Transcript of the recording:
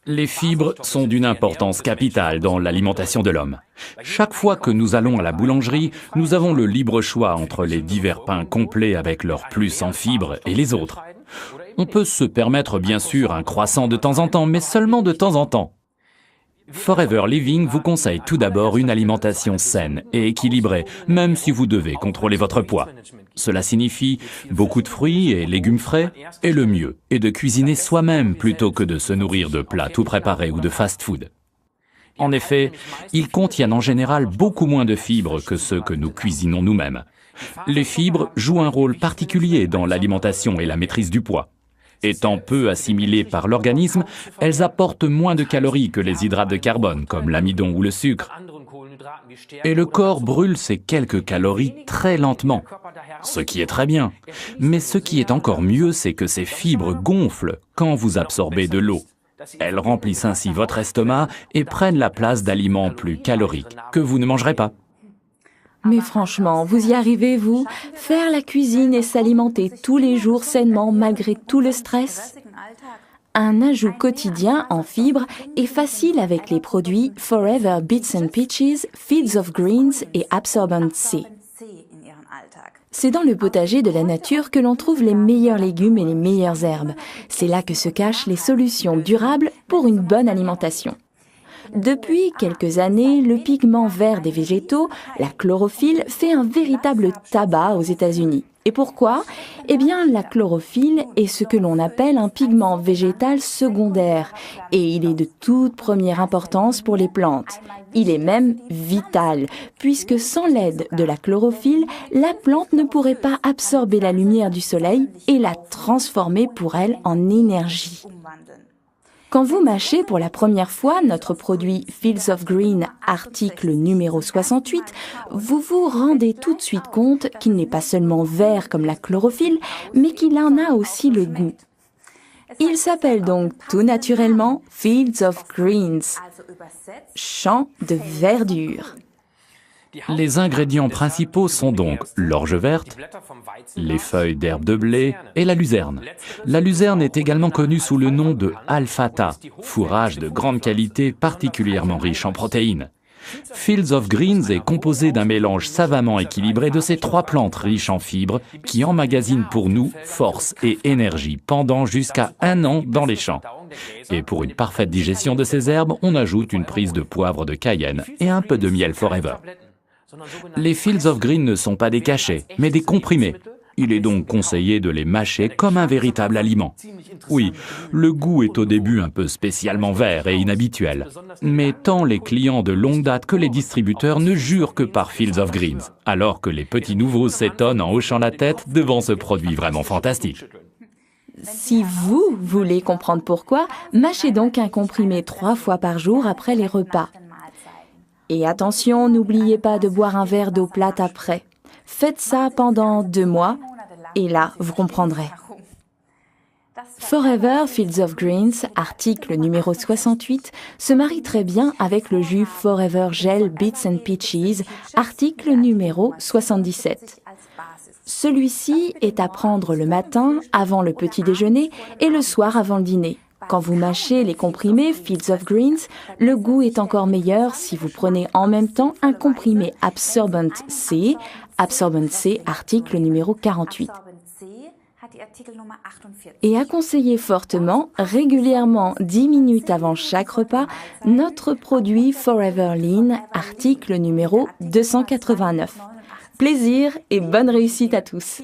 Les fibres sont d'une importance capitale dans l'alimentation de l'homme. Chaque fois que nous allons à la boulangerie, nous avons le libre choix entre les divers pains complets avec leur plus en fibres et les autres. On peut se permettre bien sûr un croissant de temps en temps, mais seulement de temps en temps. Forever Living vous conseille tout d'abord une alimentation saine et équilibrée, même si vous devez contrôler votre poids. Cela signifie beaucoup de fruits et légumes frais, et le mieux est de cuisiner soi-même plutôt que de se nourrir de plats tout préparés ou de fast-food. En effet, ils contiennent en général beaucoup moins de fibres que ceux que nous cuisinons nous-mêmes. Les fibres jouent un rôle particulier dans l'alimentation et la maîtrise du poids. Étant peu assimilées par l'organisme, elles apportent moins de calories que les hydrates de carbone, comme l'amidon ou le sucre. Et le corps brûle ces quelques calories très lentement, ce qui est très bien. Mais ce qui est encore mieux, c'est que ces fibres gonflent quand vous absorbez de l'eau. Elles remplissent ainsi votre estomac et prennent la place d'aliments plus caloriques que vous ne mangerez pas. Mais franchement, vous y arrivez, vous? Faire la cuisine et s'alimenter tous les jours sainement malgré tout le stress? Un ajout quotidien en fibres est facile avec les produits Forever Bits and Peaches, Fields of Greens et Absorbent C. C'est dans le potager de la nature que l'on trouve les meilleurs légumes et les meilleures herbes. C'est là que se cachent les solutions durables pour une bonne alimentation. Depuis quelques années, le pigment vert des végétaux, la chlorophylle, fait un véritable tabac aux États-Unis. Et pourquoi? Eh bien, la chlorophylle est ce que l'on appelle un pigment végétal secondaire. Et il est de toute première importance pour les plantes. Il est même vital, puisque sans l'aide de la chlorophylle, la plante ne pourrait pas absorber la lumière du soleil et la transformer pour elle en énergie. Quand vous mâchez pour la première fois notre produit Fields of Green, article numéro 68, vous vous rendez tout de suite compte qu'il n'est pas seulement vert comme la chlorophylle, mais qu'il en a aussi le goût. Il s'appelle donc tout naturellement Fields of Greens, champ de verdure. Les ingrédients principaux sont donc l'orge verte, les feuilles d'herbe de blé et la luzerne. La luzerne est également connue sous le nom de alfalfa, fourrage de grande qualité particulièrement riche en protéines. Fields of Greens est composé d'un mélange savamment équilibré de ces trois plantes riches en fibres qui emmagasinent pour nous force et énergie pendant jusqu'à 1 an dans les champs. Et pour une parfaite digestion de ces herbes, on ajoute une prise de poivre de Cayenne et un peu de miel Forever. Les Fields of Green ne sont pas des cachets, mais des comprimés. Il est donc conseillé de les mâcher comme un véritable aliment. Oui, le goût est au début un peu spécialement vert et inhabituel. Mais tant les clients de longue date que les distributeurs ne jurent que par Fields of Greens, alors que les petits nouveaux s'étonnent en hochant la tête devant ce produit vraiment fantastique. Si vous voulez comprendre pourquoi, mâchez donc un comprimé 3 fois par jour après les repas. Et attention, n'oubliez pas de boire un verre d'eau plate après. Faites ça pendant 2 mois, et là, vous comprendrez. Forever Fields of Greens, article numéro 68, se marie très bien avec le jus Forever Gel Bits and Peaches, article numéro 77. Celui-ci est à prendre le matin, avant le petit déjeuner, et le soir avant le dîner. Quand vous mâchez les comprimés Fields of Greens, le goût est encore meilleur si vous prenez en même temps un comprimé Absorbent C, article numéro 48. Et à conseiller fortement, régulièrement 10 minutes avant chaque repas, notre produit Forever Lean, article numéro 289. Plaisir et bonne réussite à tous.